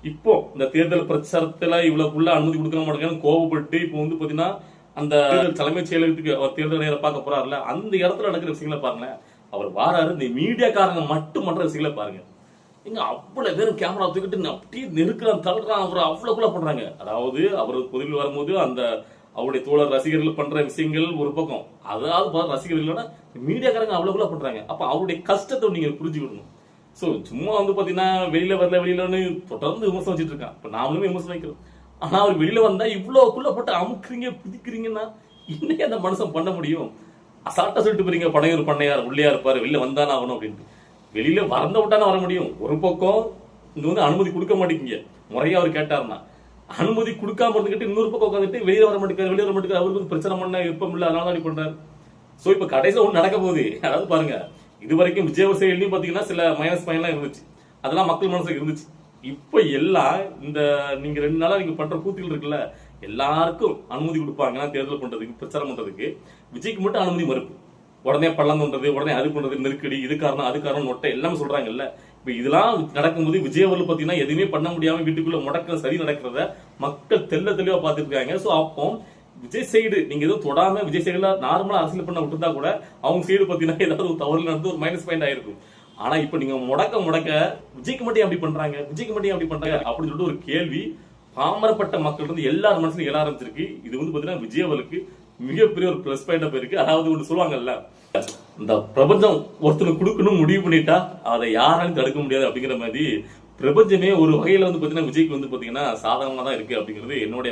இப்போ இந்த தேர்தல் பிரச்சாரத்துல இவ்வளவுக்குள்ள அனுமதி கொடுக்க மாட்டேங்கன்னு கோவப்பட்டு இப்போ வந்து பாத்தீங்கன்னா அந்த தலைமைச் செயலகத்துக்கு அவர் தேர்தல் நேரம் பார்க்க போறாருல, அந்த இடத்துல நடக்கிற விஷயங்களை பாருங்களேன். அவர் வாராரு, இந்த மீடியாக்காரங்க மட்டும் பண்ற விஷயங்களை பாருங்க. இங்க அவ்வளவு பேரும் கேமரா தூக்கிட்டு அப்படியே நெருக்கிறான், தள்ளுறான், அவர் அவ்வளவுக்குள்ள பண்றாங்க. அதாவது அவர் பொதுவில் வரும்போது அந்த அவருடைய தோழர் ரசிகர்கள் பண்ற விஷயங்கள் ஒரு பக்கம், அதாவது ரசிகர்கள் மீடியாக்காரங்க அவ்வளவுக்குள்ள பண்றாங்க. அப்ப அவருடைய கஷ்டத்தை நீங்க புரிஞ்சுக்கணும். சோ சும்மா வந்து பாத்தீங்கன்னா வெளியில வெளியிலன்னு தொடர்ந்து விமர்சனம் வச்சுட்டு இருக்கான். இப்ப நாமளுமே விமர்சனம் வைக்கிறோம். ஆனா அவர் வெளியில வந்தா இவ்வளவுக்குள்ள போட்டு அமுக்குறீங்க, பிடிக்கிறீங்கன்னா இன்னைக்கு அந்த மனுஷன் பண்ண முடியும்? அசால்ட்டா சொல்லிட்டு போறீங்க, பனையூர் பண்ணையார் உள்ளே இருப்பாரு, வெளியில வந்தானே ஆகணும் அப்படின்ட்டு. வெளியில வந்த விட்டானே வர முடியும். ஒரு பக்கம் இங்க வந்து அனுமதி கொடுக்க மாட்டேங்க, முறையா அவர் கேட்டாருன்னா அனுமதி கொடுக்காம இருந்துகிட்டு இன்னொரு பக்கம் உட்காந்துட்டு வெளியே வர மாட்டேங்காரு, வெளியே வர மாட்டேங்காரு. அவருக்கு வந்து பிரச்சனை பண்ண விருப்பம் இல்லை, அதனால தான் பண்றாரு. சோ இப்ப கடைசியில ஒண்ணு நடக்க போகுது. அதாவது பாருங்க, இது வரைக்கும் விஜய் செயலியும் பாத்தீங்கன்னா சில மைனஸ் பாயிண்ட்லாம் இருந்துச்சு, அதெல்லாம் மக்கள் மனசுல இருந்துச்சு. இப்ப எல்லாம் இந்த நீங்க 2 நாளா நீங்க பண்ற கூத்துகள் இருக்குல்ல, எல்லாருக்கும் அனுமதி கொடுப்பாங்க தேர்தல் பண்றதுக்கு, பிரச்சாரம் பண்றதுக்கு. விஜய்க்கு மட்டும் அனுமதி மறுப்பு. உடனே பள்ளம் தோன்றது, உடனே அது பண்றது, நெருக்கடி, இது காரணம் அது காரணம் நொட்டை எல்லாமே சொல்றாங்கல்ல. இப்ப இதெல்லாம் நடக்கும்போது விஜய் அவர்கள் பாத்தீங்கன்னா எதுவுமே பண்ண முடியாம வீட்டுக்குள்ள முடக்க சரி நடக்கிறத மக்கள் தெளிவா பாத்துட்டு இருக்காங்க. சோ அப்போ விஜய் சைடு நீங்க எதுவும் தொடாம விஜய் சைடுல நார்மலா அரசியல் பண்ண விட்டுருந்தா கூட அவங்க சைடு பாத்தீங்கன்னா ஏதாவது ஒரு தவறு நடந்து ஒரு மைனஸ் பாயிண்ட் ஆயிருக்கும். ஆனா இப்ப நீங்க முடக்க விஜய்க்கு மட்டும் அப்படி பண்றாங்க, விஜய்க்கு மட்டும் அப்படி பண்றாங்க அப்படின்னு சொல்லிட்டு ஒரு கேள்வி பாமரப்பட்ட மக்கள் இருந்து எல்லார் மனசுல எழ ஆரம்பிச்சிருக்கு. இது வந்து பாத்தீங்கன்னா விஜய் அவர்களுக்கு மிகப்பெரிய ஒரு பிளஸ் பாயிண்டா போயிருக்கு. அதாவது ஒன்று சொல்லுவாங்கல்ல, இந்த பிரபஞ்சம் ஒருத்தனுக்கு கொடுக்கணும் முடிவு பண்ணிட்டா அதை யாராலும் தடுக்க முடியாது அப்படிங்கிற மாதிரி பிரபஞ்சமே ஒரு வகையில வந்து பாத்தீங்கன்னா விஜய்க்கு வந்து பாத்தீங்கன்னா சாதகமா தான் இருக்கு அப்படிங்கிறது என்னுடைய